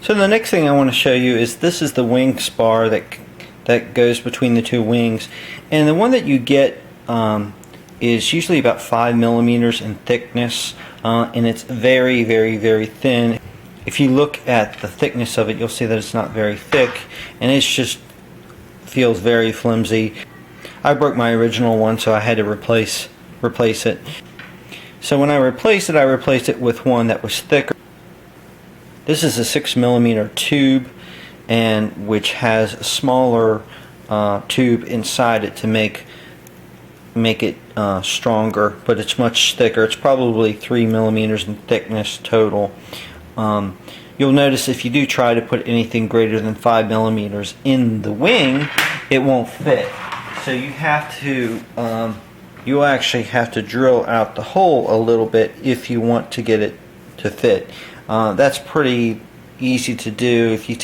So the next thing I want to show you is this is the wing spar that goes between the two wings, and the one that you get is usually about 5 millimeters in thickness, and it's very, very, very thin. If you look at the thickness of it, you'll see that it's not very thick, and it just feels very flimsy. I broke my original one, so I had to replace it. So when I replaced it with one that was thicker. This is a 6 millimeter tube, and which has a smaller tube inside it to make it stronger, but it's much thicker. It's probably 3 millimeters in thickness total. You'll notice if you do try to put anything greater than 5 millimeters in the wing, it won't fit. So you have to, you actually have to drill out the hole a little bit if you want to get it to fit. That's pretty easy to do. If you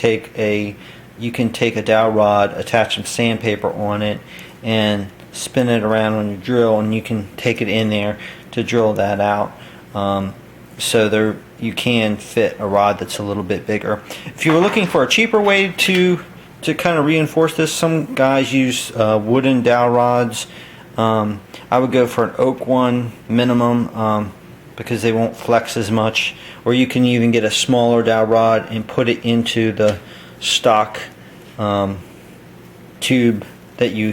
you can take a dowel rod, attach some sandpaper on it, and spin it around on your drill, and you can take it in there to drill that out. So there you can fit a rod that's a little bit bigger. If you were looking for a cheaper way to kind of reinforce this, some guys use wooden dowel rods. I would go for an oak one minimum, because they won't flex as much. Or you can even get a smaller dowel rod and put it into the stock tube that you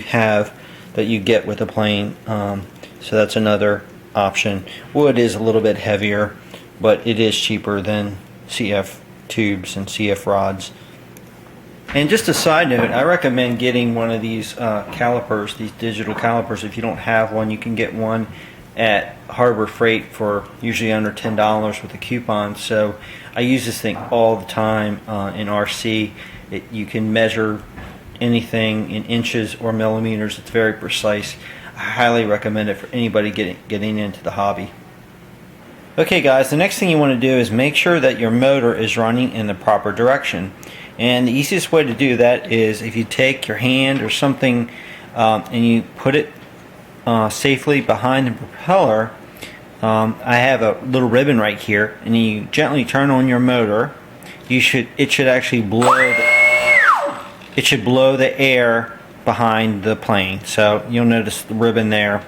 get with the plane. So that's another option. Wood is a little bit heavier, but it is cheaper than CF tubes and CF rods. And just a side note, I recommend getting one of these calipers, these digital calipers. If you don't have one, you can get one at Harbor Freight for usually under $10 with a coupon. So I use this thing all the time in RC. You can measure anything in inches or millimeters. It's very precise. I highly recommend it for anybody getting into the hobby. Okay guys, the next thing you want to do is make sure that your motor is running in the proper direction. And the easiest way to do that is if you take your hand or something and you put it safely behind the propeller. I have a little ribbon right here, and you gently turn on your motor. It should actually blow the air behind the plane. So you'll notice the ribbon there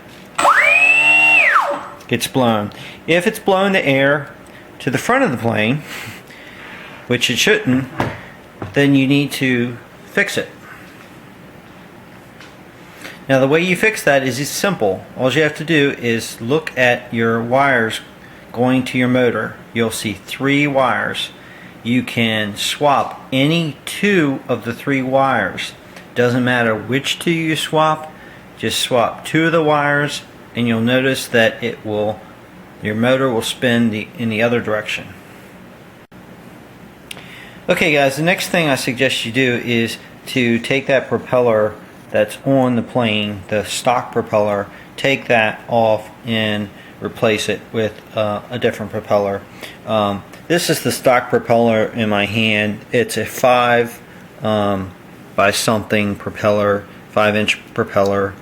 gets blown. If it's blown the air to the front of the plane, which it shouldn't, then you need to fix it. Now the way you fix that is it's simple. All you have to do is look at your wires going to your motor. You'll see 3 wires. You can swap any 2 of the 3 wires. Doesn't matter which 2 you swap, just swap 2 of the wires, and you'll notice that your motor will spin in the other direction. Okay guys, the next thing I suggest you do is to take that propeller that's on the plane, the stock propeller, take that off and replace it with a different propeller. This is the stock propeller in my hand. It's a 5 by something propeller, 5-inch propeller.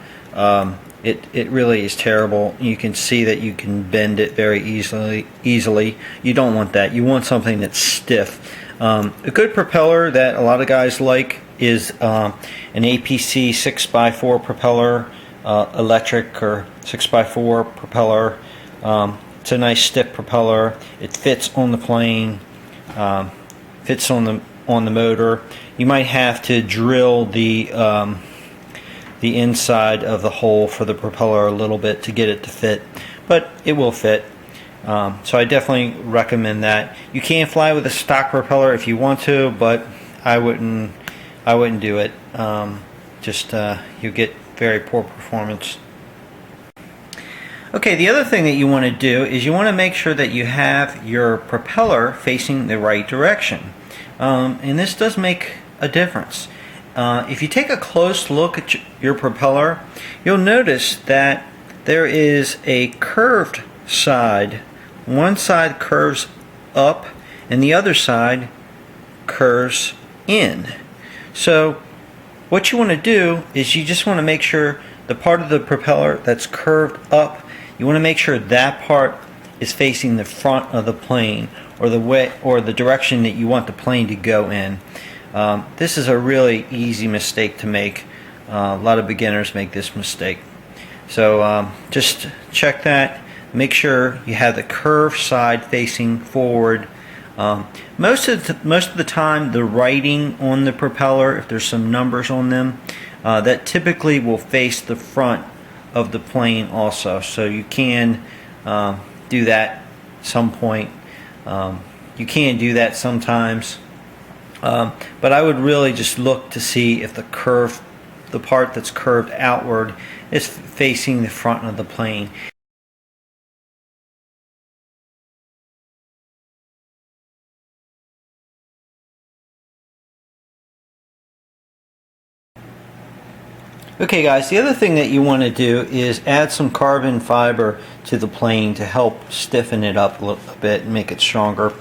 It really is terrible. You can see that you can bend it very easily. You don't want that. You want something that's stiff. A good propeller that a lot of guys like is an APC 6x4 propeller, electric or 6x4 propeller. It's a nice stiff propeller. It fits on the plane, fits on the motor. You might have to drill the inside of the hole for the propeller a little bit to get it to fit, but it will fit. So I definitely recommend that. You can fly with a stock propeller if you want to, but I wouldn't do it. You get very poor performance. Okay, the other thing that you want to do is you want to make sure that you have your propeller facing the right direction. And this does make a difference. If you take a close look at your propeller, you'll notice that there is a curved side. One side curves up and the other side curves in. So what you want to do is you just want to make sure the part of the propeller that's curved up, you want to make sure that part is facing the front of the plane, or the way or the direction that you want the plane to go in. This is a really easy mistake to make. A lot of beginners make this mistake. So just check that. Make sure you have the curved side facing forward. Most of the time, the writing on the propeller, if there's some numbers on them, that typically will face the front of the plane also. So you can do that at some point. You can do that sometimes. But I would really just look to see if the part that's curved outward is facing the front of the plane. Okay guys, the other thing that you want to do is add some carbon fiber to the plane to help stiffen it up a little bit and make it stronger.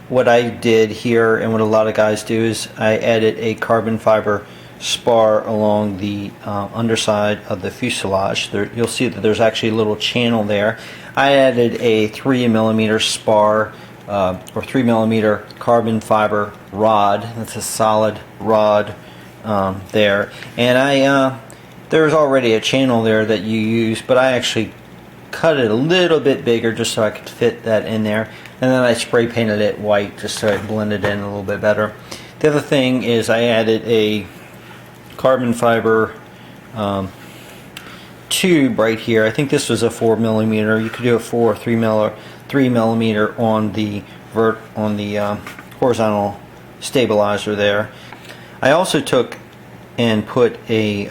What I did here, and what a lot of guys do, is I added a carbon fiber spar along the underside of the fuselage. You'll see that there's actually a little channel there. I added a 3mm spar or 3mm carbon fiber rod. That's a solid rod there, and there's already a channel there that you use, but I actually cut it a little bit bigger just so I could fit that in there, and then I spray painted it white just so it blended in a little bit better. The other thing is I added a carbon fiber tube right here. I think this was a 4mm. You could do a 4 or 3mm on the horizontal stabilizer there. I also took and put a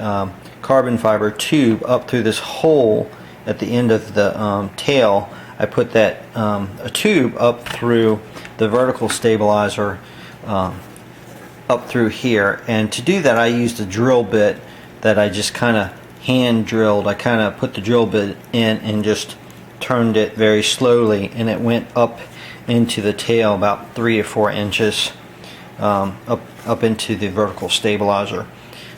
carbon fiber tube up through this hole at the end of the tail. I put that a tube up through the vertical stabilizer up through here, and to do that I used a drill bit that I just kind of hand drilled. I kind of put the drill bit in and just turned it very slowly, and it went up into the tail about 3 or 4 inches up into the vertical stabilizer.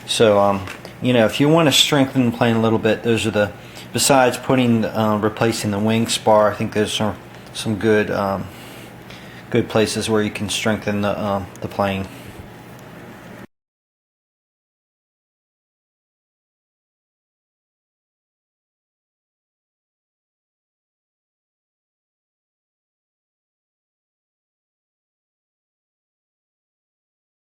So you know, if you want to strengthen the plane a little bit, those are the, besides putting replacing the wing spar, I think those are some good good places where you can strengthen the plane.